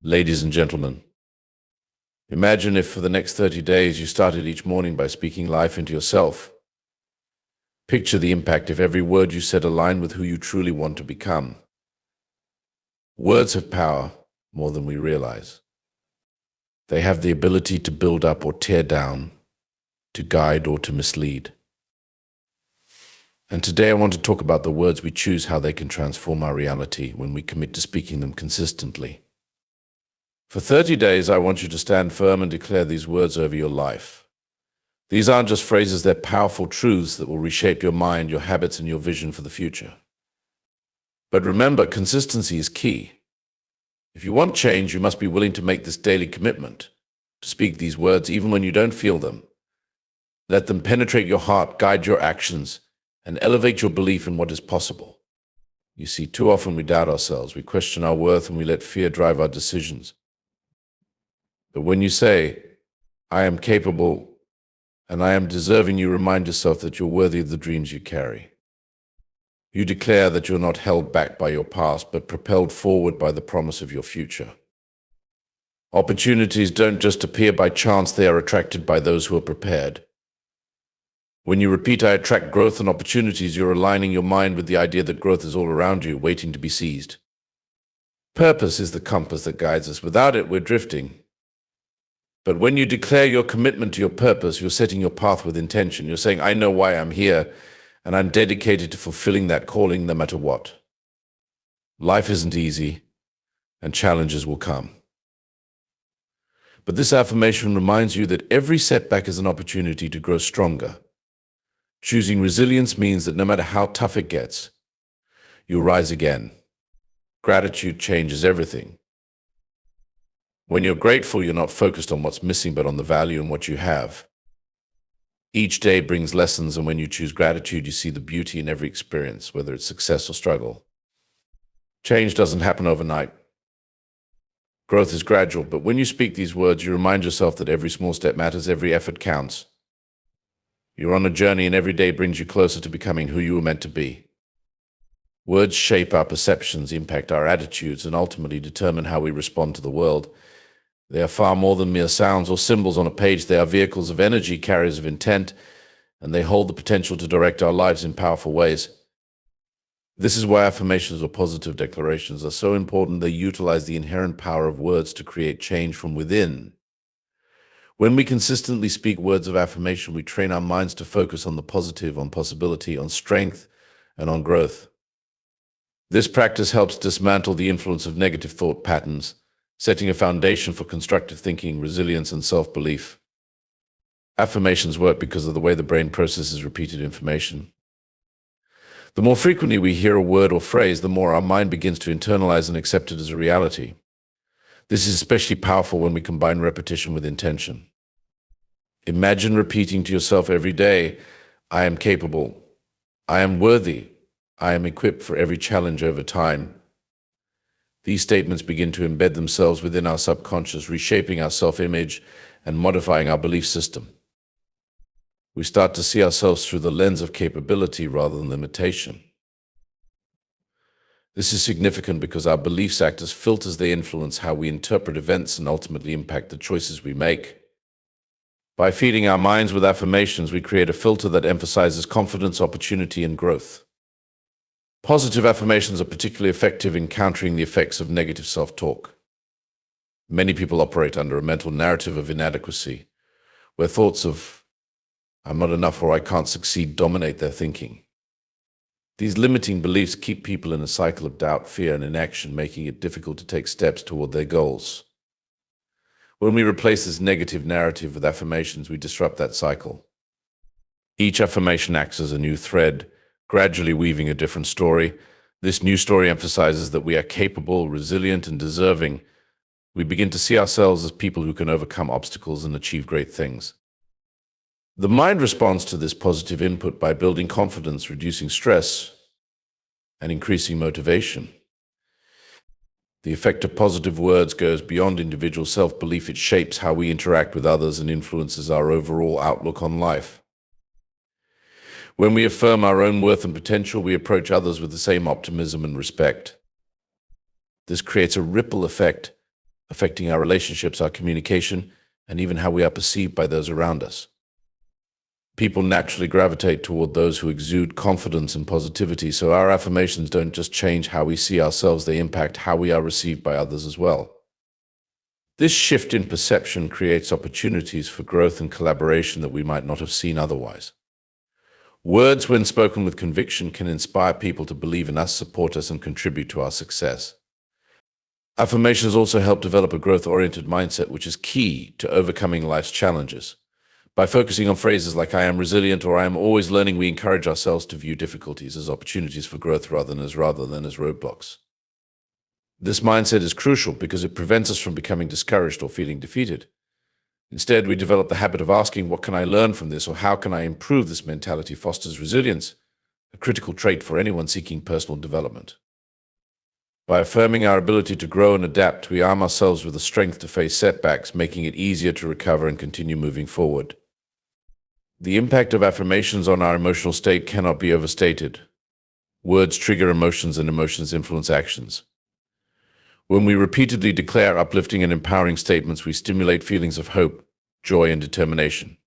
Ladies and gentlemen, imagine if for the next 30 days you started each morning by speaking life into yourself. Picture the impact if every word you said aligned with who you truly want to become. Words have power more than we realize. They have the ability to build up or tear down, to guide or to mislead. And today I want to talk about the words we choose, how they can transform our reality when we commit to speaking them consistently. For 30 days, I want you to stand firm and declare these words over your life. These aren't just phrases, they're powerful truths that will reshape your mind, your habits, and your vision for the future. But remember, consistency is key. If you want change, you must be willing to make this daily commitment, to speak these words even when you don't feel them. Let them penetrate your heart, guide your actions, and elevate your belief in what is possible. You see, too often we doubt ourselves, we question our worth, and we let fear drive our decisions. But when you say, I am capable and I am deserving, you remind yourself that you're worthy of the dreams you carry. You declare that you're not held back by your past, but propelled forward by the promise of your future. Opportunities don't just appear by chance, they are attracted by those who are prepared. When you repeat, I attract growth and opportunities, you're aligning your mind with the idea that growth is all around you, waiting to be seized. Purpose is the compass that guides us. Without it, we're drifting. But when you declare your commitment to your purpose, you're setting your path with intention. You're saying, I know why I'm here, and I'm dedicated to fulfilling that calling no matter what. Life isn't easy, and challenges will come. But this affirmation reminds you that every setback is an opportunity to grow stronger. Choosing resilience means that no matter how tough it gets, you'll rise again. Gratitude changes everything. When you're grateful, you're not focused on what's missing, but on the value in what you have. Each day brings lessons, and when you choose gratitude, you see the beauty in every experience, whether it's success or struggle. Change doesn't happen overnight. Growth is gradual, but when you speak these words, you remind yourself that every small step matters, every effort counts. You're on a journey, and every day brings you closer to becoming who you were meant to be. Words shape our perceptions, impact our attitudes, and ultimately determine how we respond to the world. They are far more than mere sounds or symbols on a page. They are vehicles of energy, carriers of intent, and they hold the potential to direct our lives in powerful ways. This is why affirmations or positive declarations are so important. They utilize the inherent power of words to create change from within. When we consistently speak words of affirmation, we train our minds to focus on the positive, on possibility, on strength, and on growth. This practice helps dismantle the influence of negative thought patterns, setting a foundation for constructive thinking, resilience, and self-belief. Affirmations work because of the way the brain processes repeated information. The more frequently we hear a word or phrase, the more our mind begins to internalize and accept it as a reality. This is especially powerful when we combine repetition with intention. Imagine repeating to yourself every day, I am capable, I am worthy, I am equipped for every challenge over time. These statements begin to embed themselves within our subconscious, reshaping our self-image and modifying our belief system. We start to see ourselves through the lens of capability rather than limitation. This is significant because our beliefs act as filters. They influence how we interpret events and ultimately impact the choices we make. By feeding our minds with affirmations, we create a filter that emphasizes confidence, opportunity, and growth. Positive affirmations are particularly effective in countering the effects of negative self-talk. Many people operate under a mental narrative of inadequacy, where thoughts of, I'm not enough or I can't succeed, dominate their thinking. These limiting beliefs keep people in a cycle of doubt, fear, and inaction, making it difficult to take steps toward their goals. When we replace this negative narrative with affirmations, we disrupt that cycle. Each affirmation acts as a new thread, gradually weaving a different story. This new story emphasizes that we are capable, resilient, and deserving. We begin to see ourselves as people who can overcome obstacles and achieve great things. The mind responds to this positive input by building confidence, reducing stress, and increasing motivation. The effect of positive words goes beyond individual self-belief. It shapes how we interact with others and influences our overall outlook on life. When we affirm our own worth and potential, we approach others with the same optimism and respect. This creates a ripple effect affecting our relationships, our communication, and even how we are perceived by those around us. People naturally gravitate toward those who exude confidence and positivity, so our affirmations don't just change how we see ourselves, they impact how we are received by others as well. This shift in perception creates opportunities for growth and collaboration that we might not have seen otherwise. Words, when spoken with conviction, can inspire people to believe in us, support us, and contribute to our success. Affirmations also help develop a growth-oriented mindset, which is key to overcoming life's challenges. By focusing on phrases like "I am resilient" or "I am always learning," we encourage ourselves to view difficulties as opportunities for growth rather than as roadblocks. This mindset is crucial because it prevents us from becoming discouraged or feeling defeated. Instead, we develop the habit of asking, "What can I learn from this?" or "How can I improve?" This mentality fosters resilience, a critical trait for anyone seeking personal development. By affirming our ability to grow and adapt, we arm ourselves with the strength to face setbacks, making it easier to recover and continue moving forward. The impact of affirmations on our emotional state cannot be overstated. Words trigger emotions, and emotions influence actions. When we repeatedly declare uplifting and empowering statements, we stimulate feelings of hope, joy, and determination.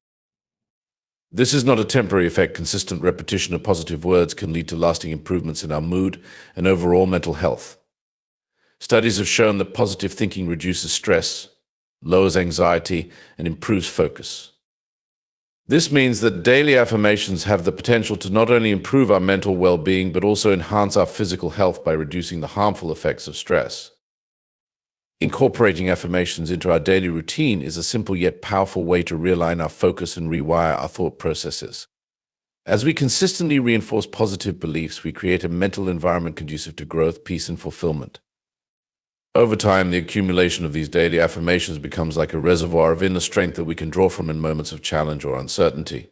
This is not a temporary effect. Consistent repetition of positive words can lead to lasting improvements in our mood and overall mental health. Studies have shown that positive thinking reduces stress, lowers anxiety, and improves focus. This means that daily affirmations have the potential to not only improve our mental well-being, but also enhance our physical health by reducing the harmful effects of stress. Incorporating affirmations into our daily routine is a simple yet powerful way to realign our focus and rewire our thought processes. As we consistently reinforce positive beliefs, we create a mental environment conducive to growth, peace, and fulfillment. Over time, the accumulation of these daily affirmations becomes like a reservoir of inner strength that we can draw from in moments of challenge or uncertainty.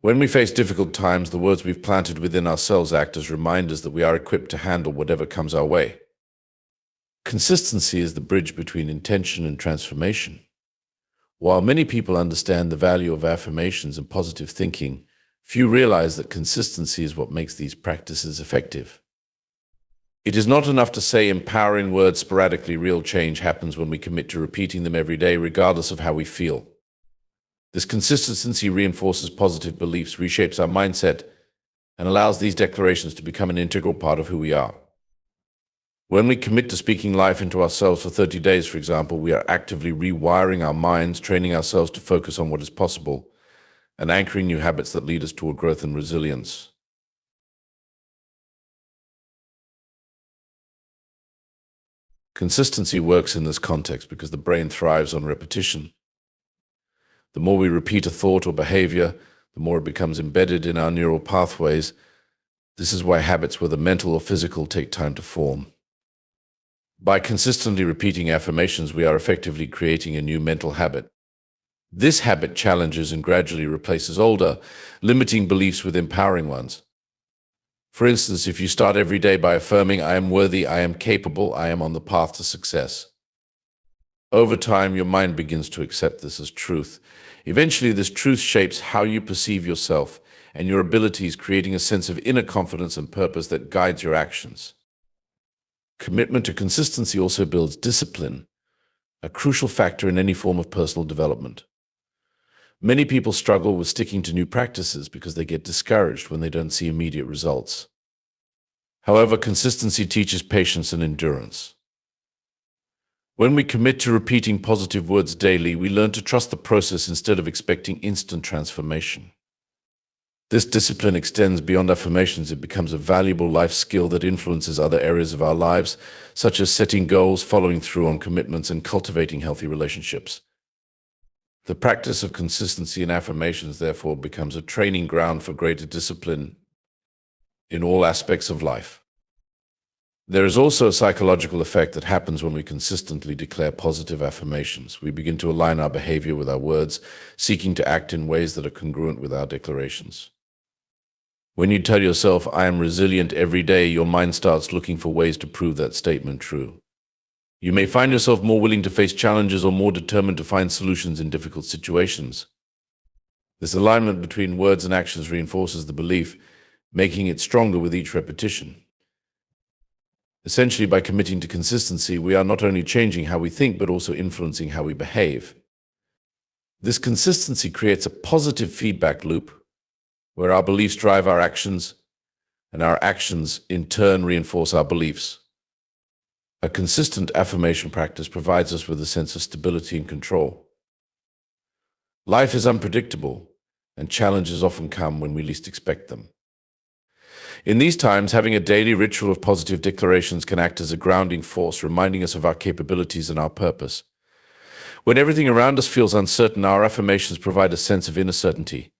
When we face difficult times, the words we've planted within ourselves act as reminders that we are equipped to handle whatever comes our way. Consistency is the bridge between intention and transformation. While many people understand the value of affirmations and positive thinking, few realize that consistency is what makes these practices effective. It is not enough to say empowering words sporadically. Real change happens when we commit to repeating them every day, regardless of how we feel. This consistency reinforces positive beliefs, reshapes our mindset, and allows these declarations to become an integral part of who we are. When we commit to speaking life into ourselves for 30 days, for example, we are actively rewiring our minds, training ourselves to focus on what is possible, and anchoring new habits that lead us toward growth and resilience. Consistency works in this context because the brain thrives on repetition. The more we repeat a thought or behavior, the more it becomes embedded in our neural pathways. This is why habits, whether mental or physical, take time to form. By consistently repeating affirmations, we are effectively creating a new mental habit. This habit challenges and gradually replaces older, limiting beliefs with empowering ones. For instance, if you start every day by affirming, "I am worthy, I am capable, I am on the path to success," over time, your mind begins to accept this as truth. Eventually, this truth shapes how you perceive yourself and your abilities, creating a sense of inner confidence and purpose that guides your actions. Commitment to consistency also builds discipline, a crucial factor in any form of personal development. Many people struggle with sticking to new practices because they get discouraged when they don't see immediate results. However, consistency teaches patience and endurance. When we commit to repeating positive words daily, we learn to trust the process instead of expecting instant transformation. This discipline extends beyond affirmations. It becomes a valuable life skill that influences other areas of our lives, such as setting goals, following through on commitments, and cultivating healthy relationships. The practice of consistency in affirmations, therefore, becomes a training ground for greater discipline in all aspects of life. There is also a psychological effect that happens when we consistently declare positive affirmations. We begin to align our behavior with our words, seeking to act in ways that are congruent with our declarations. When you tell yourself, "I am resilient," every day, your mind starts looking for ways to prove that statement true. You may find yourself more willing to face challenges or more determined to find solutions in difficult situations. This alignment between words and actions reinforces the belief, making it stronger with each repetition. Essentially, by committing to consistency, we are not only changing how we think, but also influencing how we behave. This consistency creates a positive feedback loop where our beliefs drive our actions, and our actions in turn reinforce our beliefs. A consistent affirmation practice provides us with a sense of stability and control. Life is unpredictable, and challenges often come when we least expect them. In these times, having a daily ritual of positive declarations can act as a grounding force, reminding us of our capabilities and our purpose. When everything around us feels uncertain, our affirmations provide a sense of inner certainty.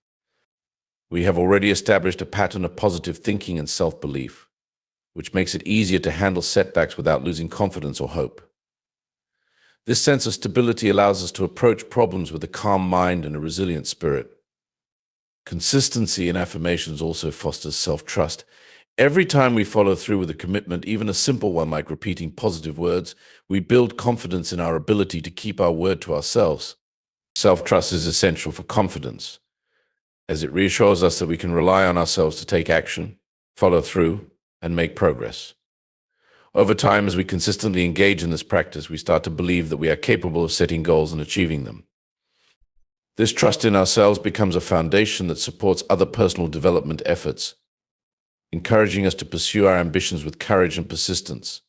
We have already established a pattern of positive thinking and self-belief, which makes it easier to handle setbacks without losing confidence or hope. This sense of stability allows us to approach problems with a calm mind and a resilient spirit. Consistency in affirmations also fosters self-trust. Every time we follow through with a commitment, even a simple one like repeating positive words, we build confidence in our ability to keep our word to ourselves. Self-trust is essential for confidence, as it reassures us that we can rely on ourselves to take action, follow through, and make progress. Over time, as we consistently engage in this practice, we start to believe that we are capable of setting goals and achieving them. This trust in ourselves becomes a foundation that supports other personal development efforts, encouraging us to pursue our ambitions with courage and persistence.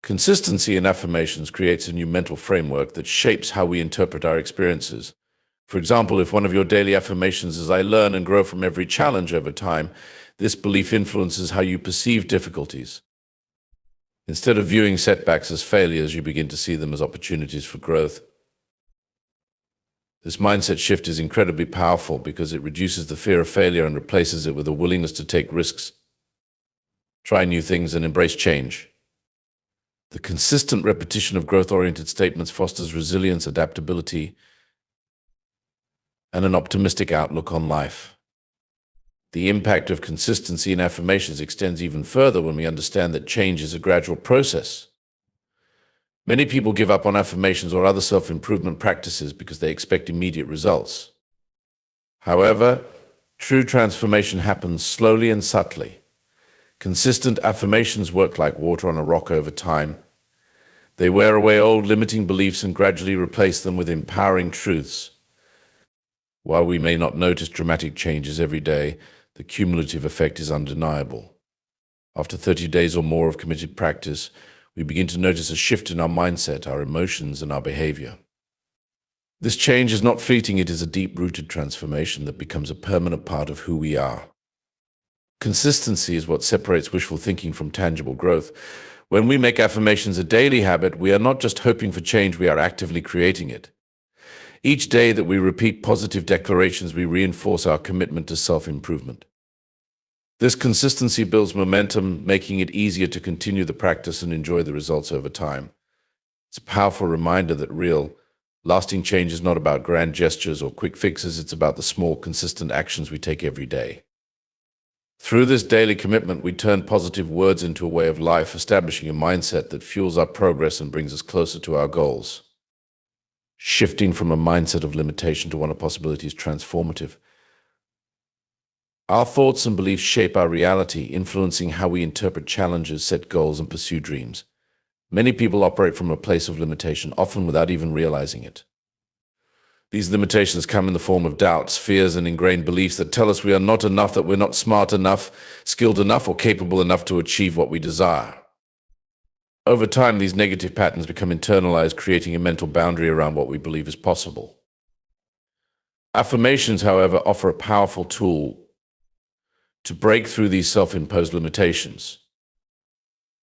Consistency in affirmations creates a new mental framework that shapes how we interpret our experiences. For example, if one of your daily affirmations is "I learn and grow from every challenge over time," this belief influences how you perceive difficulties. Instead of viewing setbacks as failures, you begin to see them as opportunities for growth. This mindset shift is incredibly powerful because it reduces the fear of failure and replaces it with a willingness to take risks, try new things, and embrace change. The consistent repetition of growth-oriented statements fosters resilience, adaptability, and an optimistic outlook on life. The impact of consistency in affirmations extends even further when we understand that change is a gradual process. Many people give up on affirmations or other self-improvement practices because they expect immediate results. However, true transformation happens slowly and subtly. Consistent affirmations work like water on a rock over time. They wear away old limiting beliefs and gradually replace them with empowering truths. While we may not notice dramatic changes every day, the cumulative effect is undeniable. After 30 days or more of committed practice, we begin to notice a shift in our mindset, our emotions, and our behavior. This change is not fleeting, it is a deep-rooted transformation that becomes a permanent part of who we are. Consistency is what separates wishful thinking from tangible growth. When we make affirmations a daily habit, we are not just hoping for change, we are actively creating it. Each day that we repeat positive declarations, we reinforce our commitment to self-improvement. This consistency builds momentum, making it easier to continue the practice and enjoy the results over time. It's a powerful reminder that real, lasting change is not about grand gestures or quick fixes, it's about the small, consistent actions we take every day. Through this daily commitment, we turn positive words into a way of life, establishing a mindset that fuels our progress and brings us closer to our goals. Shifting from a mindset of limitation to one of possibility is transformative. Our thoughts and beliefs shape our reality, influencing how we interpret challenges, set goals, and pursue dreams. Many people operate from a place of limitation, often without even realizing it. These limitations come in the form of doubts, fears, and ingrained beliefs that tell us we are not enough, that we're not smart enough, skilled enough, or capable enough to achieve what we desire. Over time, these negative patterns become internalized, creating a mental boundary around what we believe is possible. Affirmations, however, offer a powerful tool to break through these self-imposed limitations.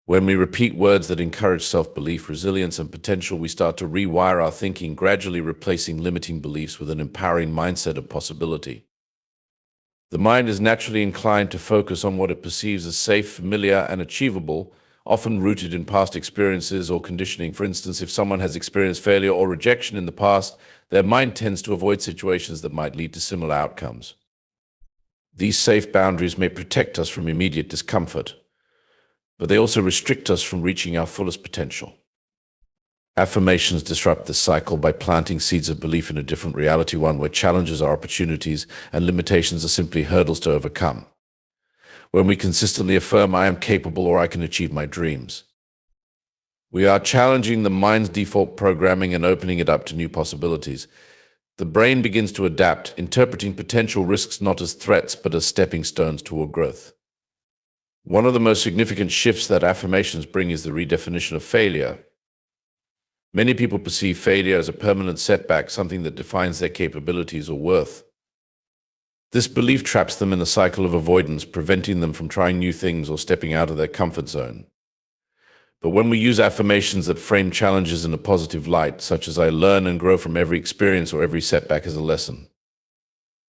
When we repeat words that encourage self-belief, resilience, and potential, we start to rewire our thinking, gradually replacing limiting beliefs with an empowering mindset of possibility. The mind is naturally inclined to focus on what it perceives as safe, familiar, and achievable, often rooted in past experiences or conditioning. For instance, if someone has experienced failure or rejection in the past, their mind tends to avoid situations that might lead to similar outcomes. These safe boundaries may protect us from immediate discomfort, but they also restrict us from reaching our fullest potential. Affirmations disrupt this cycle by planting seeds of belief in a different reality, one where challenges are opportunities and limitations are simply hurdles to overcome. when we consistently affirm I am capable or I can achieve my dreams. We are challenging the mind's default programming and opening it up to new possibilities. The brain begins to adapt, interpreting potential risks not as threats but as stepping stones toward growth. One of the most significant shifts that affirmations bring is the redefinition of failure. Many people perceive failure as a permanent setback, something that defines their capabilities or worth. This belief traps them in a cycle of avoidance, preventing them from trying new things or stepping out of their comfort zone. But when we use affirmations that frame challenges in a positive light, such as I learn and grow from every experience or every setback as a lesson,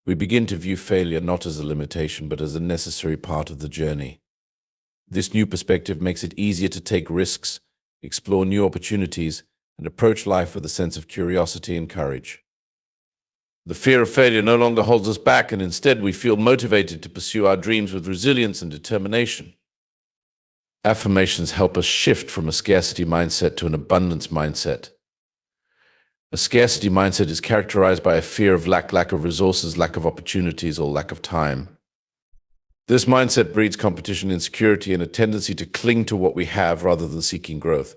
we begin to view failure not as a limitation, but as a necessary part of the journey. This new perspective makes it easier to take risks, explore new opportunities, and approach life with a sense of curiosity and courage. The fear of failure no longer holds us back, and instead we feel motivated to pursue our dreams with resilience and determination. Affirmations help us shift from a scarcity mindset to an abundance mindset. A scarcity mindset is characterized by a fear of lack of resources, lack of opportunities, or lack of time. This mindset breeds competition, insecurity, and a tendency to cling to what we have rather than seeking growth.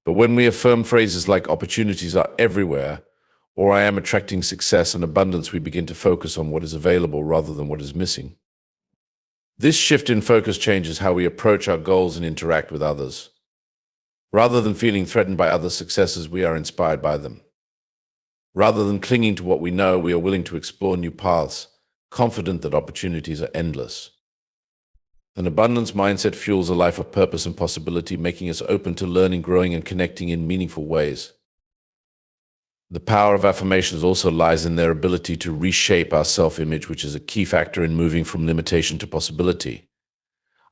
But when we affirm phrases like opportunities are everywhere, or I am attracting success and abundance, we begin to focus on what is available rather than what is missing. This shift in focus changes how we approach our goals and interact with others. Rather than feeling threatened by others' successes, we are inspired by them. Rather than clinging to what we know, we are willing to explore new paths, confident that opportunities are endless. An abundance mindset fuels a life of purpose and possibility, making us open to learning, growing, and connecting in meaningful ways. The power of affirmations also lies in their ability to reshape our self-image, which is a key factor in moving from limitation to possibility.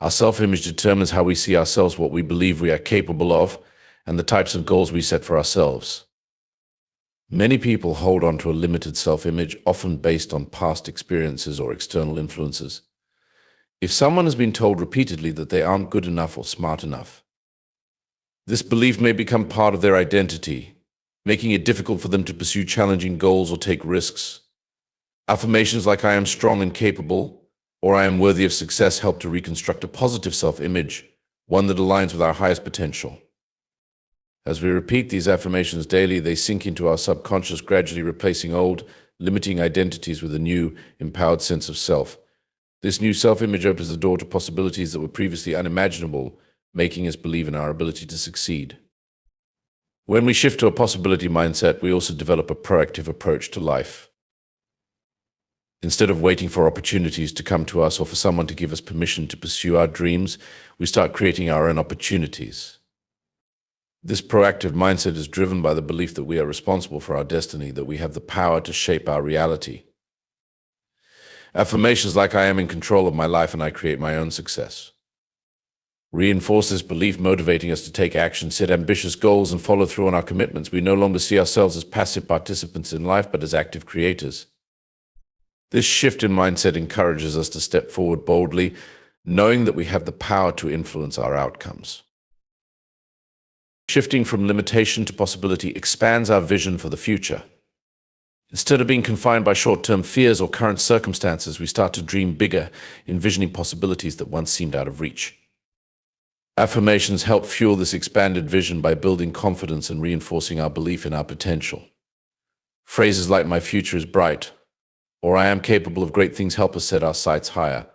Our self-image determines how we see ourselves, what we believe we are capable of, and the types of goals we set for ourselves. Many people hold on to a limited self-image, often based on past experiences or external influences. If someone has been told repeatedly that they aren't good enough or smart enough, this belief may become part of their identity, making it difficult for them to pursue challenging goals or take risks. Affirmations like I am strong and capable, or I am worthy of success help to reconstruct a positive self-image, one that aligns with our highest potential. As we repeat these affirmations daily, they sink into our subconscious, gradually replacing old, limiting identities with a new, empowered sense of self. This new self-image opens the door to possibilities that were previously unimaginable, making us believe in our ability to succeed. When we shift to a possibility mindset, we also develop a proactive approach to life. Instead of waiting for opportunities to come to us or for someone to give us permission to pursue our dreams, we start creating our own opportunities. This proactive mindset is driven by the belief that we are responsible for our destiny, that we have the power to shape our reality. Affirmations like I am in control of my life and I create my own success reinforce this belief, motivating us to take action, set ambitious goals, and follow through on our commitments. We no longer see ourselves as passive participants in life, but as active creators. This shift in mindset encourages us to step forward boldly, knowing that we have the power to influence our outcomes. Shifting from limitation to possibility expands our vision for the future. Instead of being confined by short-term fears or current circumstances, we start to dream bigger, envisioning possibilities that once seemed out of reach. Affirmations help fuel this expanded vision by building confidence and reinforcing our belief in our potential. Phrases like my future is bright, or I am capable of great things help us set our sights higher,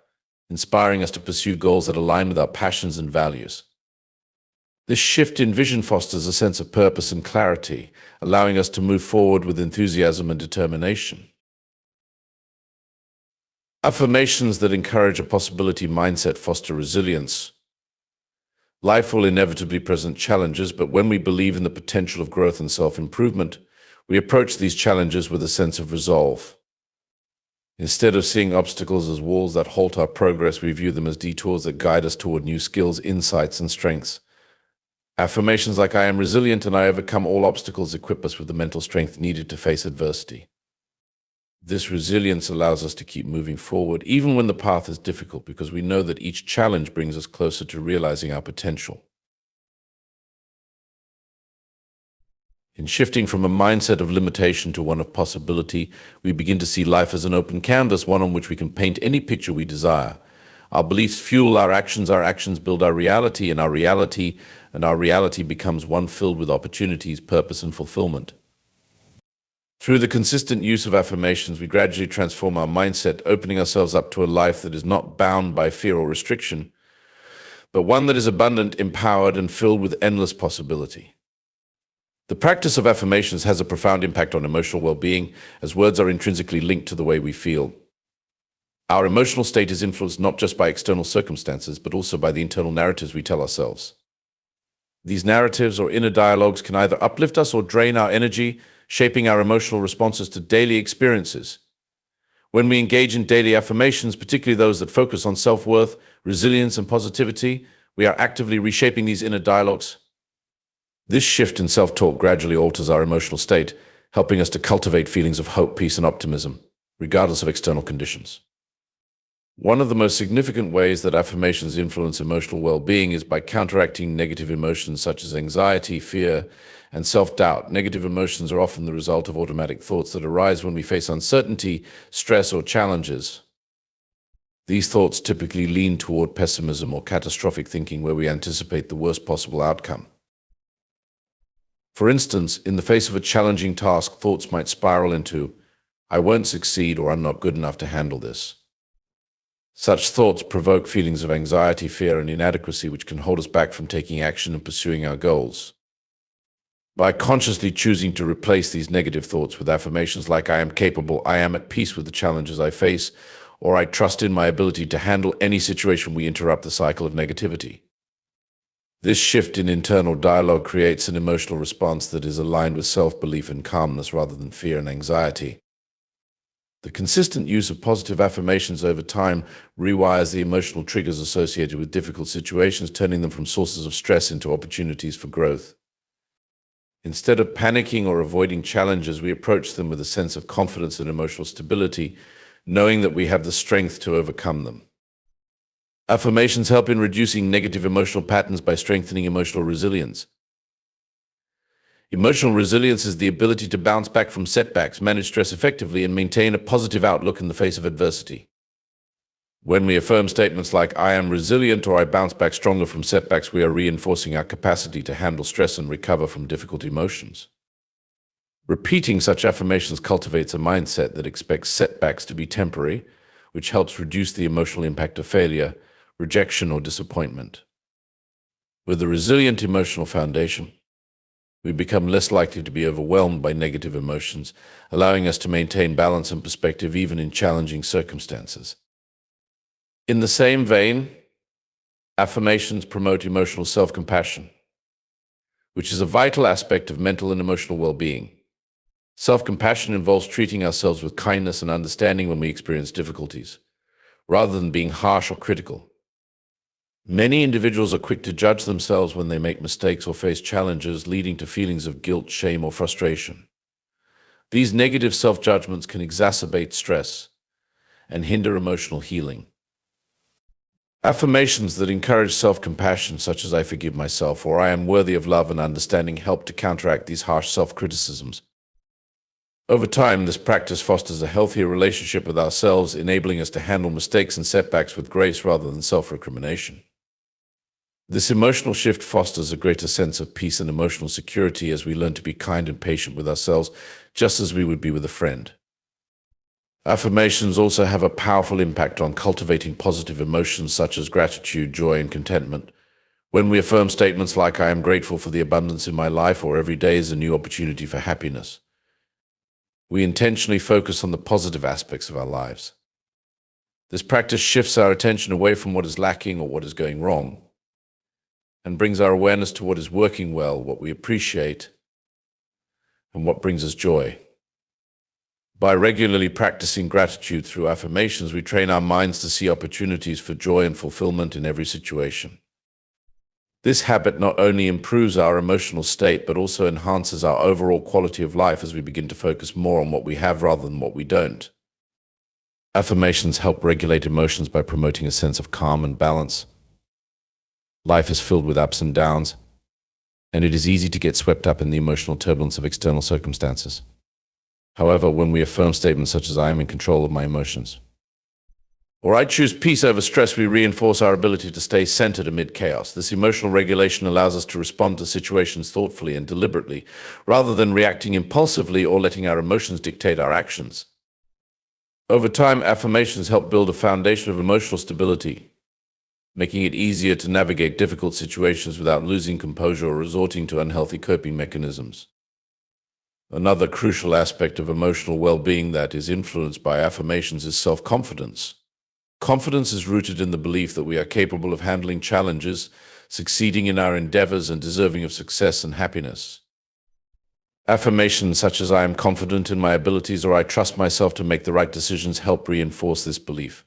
inspiring us to pursue goals that align with our passions and values. This shift in vision fosters a sense of purpose and clarity, allowing us to move forward with enthusiasm and determination. Affirmations that encourage a possibility mindset foster resilience. Life will inevitably present challenges, but when we believe in the potential of growth and self-improvement, we approach these challenges with a sense of resolve. Instead of seeing obstacles as walls that halt our progress, we view them as detours that guide us toward new skills, insights, and strengths. Affirmations like I am resilient and I overcome all obstacles equip us with the mental strength needed to face adversity. This resilience allows us to keep moving forward, even when the path is difficult, because we know that each challenge brings us closer to realizing our potential. In shifting from a mindset of limitation to one of possibility, we begin to see life as an open canvas, one on which we can paint any picture we desire. Our beliefs fuel our actions build our reality, and our reality becomes one filled with opportunities, purpose, and fulfillment. Through the consistent use of affirmations, we gradually transform our mindset, opening ourselves up to a life that is not bound by fear or restriction, but one that is abundant, empowered, and filled with endless possibility. The practice of affirmations has a profound impact on emotional well-being, as words are intrinsically linked to the way we feel. Our emotional state is influenced not just by external circumstances, but also by the internal narratives we tell ourselves. These narratives or inner dialogues can either uplift us or drain our energy, shaping our emotional responses to daily experiences. When we engage in daily affirmations, particularly those that focus on self-worth, resilience, and positivity, we are actively reshaping these inner dialogues. This shift in self-talk gradually alters our emotional state, helping us to cultivate feelings of hope, peace, and optimism, regardless of external conditions. One of the most significant ways that affirmations influence emotional well-being is by counteracting negative emotions such as anxiety, fear, and self-doubt. Negative emotions are often the result of automatic thoughts that arise when we face uncertainty, stress, or challenges. These thoughts typically lean toward pessimism or catastrophic thinking, where we anticipate the worst possible outcome. For instance, in the face of a challenging task, thoughts might spiral into, "I won't succeed," or "I'm not good enough to handle this." Such thoughts provoke feelings of anxiety, fear, and inadequacy, which can hold us back from taking action and pursuing our goals. By consciously choosing to replace these negative thoughts with affirmations like "I am capable," "I am at peace with the challenges I face," or "I trust in my ability to handle any situation," we interrupt the cycle of negativity. This shift in internal dialogue creates an emotional response that is aligned with self-belief and calmness rather than fear and anxiety. The consistent use of positive affirmations over time rewires the emotional triggers associated with difficult situations, turning them from sources of stress into opportunities for growth. Instead of panicking or avoiding challenges, we approach them with a sense of confidence and emotional stability, knowing that we have the strength to overcome them. Affirmations help in reducing negative emotional patterns by strengthening emotional resilience. Emotional resilience is the ability to bounce back from setbacks, manage stress effectively, and maintain a positive outlook in the face of adversity. When we affirm statements like "I am resilient" or "I bounce back stronger from setbacks," we are reinforcing our capacity to handle stress and recover from difficult emotions. Repeating such affirmations cultivates a mindset that expects setbacks to be temporary, which helps reduce the emotional impact of failure, rejection, or disappointment. With a resilient emotional foundation, we become less likely to be overwhelmed by negative emotions, allowing us to maintain balance and perspective even in challenging circumstances. In the same vein, affirmations promote emotional self-compassion, which is a vital aspect of mental and emotional well-being. Self-compassion involves treating ourselves with kindness and understanding when we experience difficulties, rather than being harsh or critical. Many individuals are quick to judge themselves when they make mistakes or face challenges, leading to feelings of guilt, shame, or frustration. These negative self-judgments can exacerbate stress and hinder emotional healing. Affirmations that encourage self-compassion, such as "I forgive myself" or "I am worthy of love and understanding," help to counteract these harsh self-criticisms. Over time, this practice fosters a healthier relationship with ourselves, enabling us to handle mistakes and setbacks with grace rather than self-recrimination. This emotional shift fosters a greater sense of peace and emotional security as we learn to be kind and patient with ourselves, just as we would be with a friend. Affirmations also have a powerful impact on cultivating positive emotions such as gratitude, joy, and contentment. When we affirm statements like "I am grateful for the abundance in my life," or "Every day is a new opportunity for happiness," we intentionally focus on the positive aspects of our lives. This practice shifts our attention away from what is lacking or what is going wrong, and brings our awareness to what is working well, what we appreciate, and what brings us joy. By regularly practicing gratitude through affirmations, we train our minds to see opportunities for joy and fulfillment in every situation. This habit not only improves our emotional state, but also enhances our overall quality of life as we begin to focus more on what we have rather than what we don't. Affirmations help regulate emotions by promoting a sense of calm and balance. Life is filled with ups and downs, and it is easy to get swept up in the emotional turbulence of external circumstances. However, when we affirm statements such as "I am in control of my emotions," Or I choose peace over stress, we reinforce our ability to stay centered amid chaos. This emotional regulation allows us to respond to situations thoughtfully and deliberately, rather than reacting impulsively or letting our emotions dictate our actions. Over time, affirmations help build a foundation of emotional stability, making it easier to navigate difficult situations without losing composure or resorting to unhealthy coping mechanisms. Another crucial aspect of emotional well-being that is influenced by affirmations is self-confidence. Confidence is rooted in the belief that we are capable of handling challenges, succeeding in our endeavors, and deserving of success and happiness. Affirmations such as "I am confident in my abilities" or "I trust myself to make the right decisions" help reinforce this belief.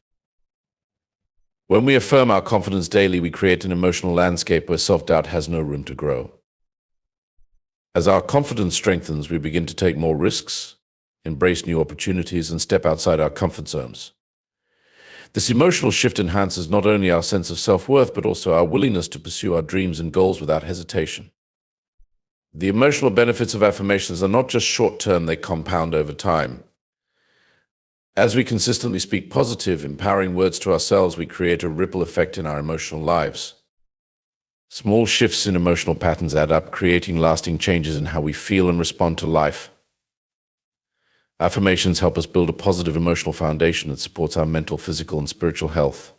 When we affirm our confidence daily, we create an emotional landscape where self-doubt has no room to grow. As our confidence strengthens, we begin to take more risks, embrace new opportunities, and step outside our comfort zones. This emotional shift enhances not only our sense of self-worth, but also our willingness to pursue our dreams and goals without hesitation. The emotional benefits of affirmations are not just short-term, they compound over time. As we consistently speak positive, empowering words to ourselves, we create a ripple effect in our emotional lives. Small shifts in emotional patterns add up, creating lasting changes in how we feel and respond to life. Affirmations help us build a positive emotional foundation that supports our mental, physical, and spiritual health.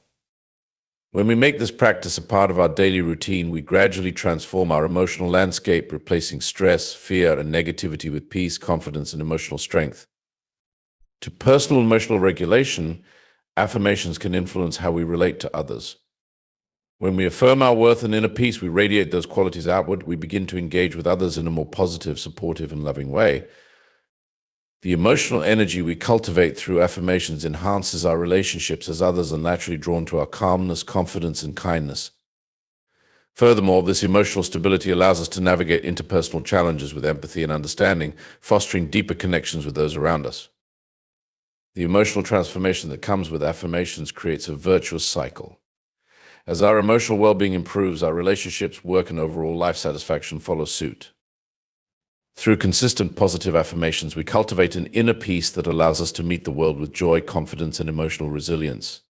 When we make this practice a part of our daily routine, we gradually transform our emotional landscape, replacing stress, fear, and negativity with peace, confidence, and emotional strength. To personal emotional regulation, affirmations can influence how we relate to others. When we affirm our worth and inner peace, we radiate those qualities outward. We begin to engage with others in a more positive, supportive, and loving way. The emotional energy we cultivate through affirmations enhances our relationships, as others are naturally drawn to our calmness, confidence, and kindness. Furthermore, this emotional stability allows us to navigate interpersonal challenges with empathy and understanding, fostering deeper connections with those around us. The emotional transformation that comes with affirmations creates a virtuous cycle. As our emotional well-being improves, our relationships, work, and overall life satisfaction follow suit. Through consistent positive affirmations, we cultivate an inner peace that allows us to meet the world with joy, confidence, and emotional resilience.